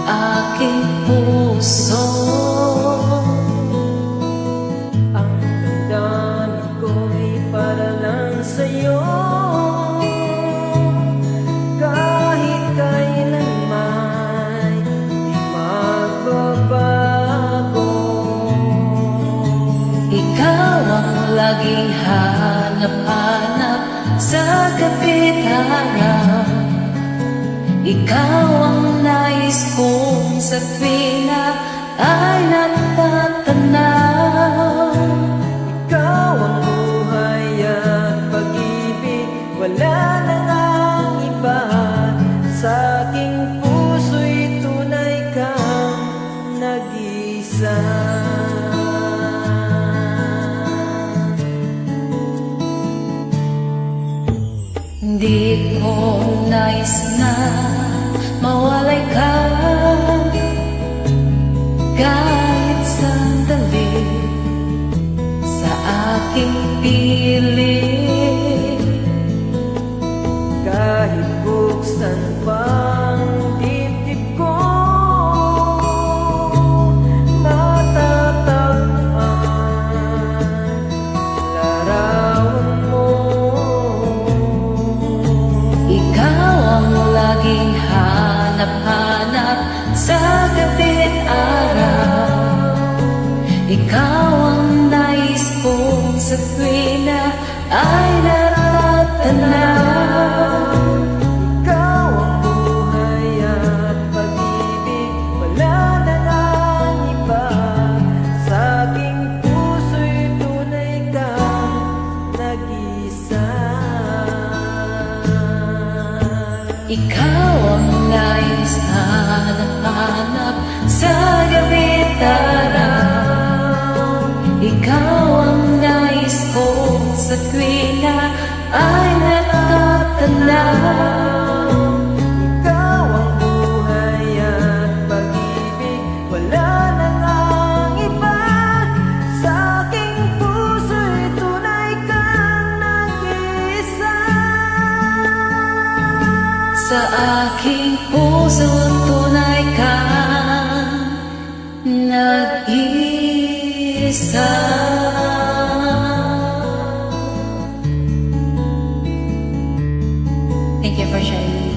aking puso. Ang damdamin ko'y para lang sa'yo. Kahit kailanman di magbabago. Ikaw ang laging hanap-hanap sa kapitharap. Ikaw ang nais kong sa tuwina ay natatanaw. Ikaw ang buhay at pag-ibig, wala na ngang iba. Sa aking puso'y tunay kang nag-isa. Di ko nais na mawalay ka kahit sandali sa aking piling. Kahit buksan pang dibdib ko, matatagpuan larawan mo. Ikaw ang laging hanap-hanap sa gabi't araw. Ikaw ang nais kong sa tuwina ay natatanaw. Ikaw ang buhay at pag-ibig, wala na ngang iba. Sa aking puso'y tunay kang nag-isa. Ikaw ang nais hanap-hanap sa gabi't araw. Ikaw ang nais kong sa tuwina ay natatanaw. Ikaw ang buhay at pag-ibig, wala na ngang iba. Sa aking puso'y tunay kang nag-isa. Sa aking puso tunay kang nag-isa. Thank you for sharing.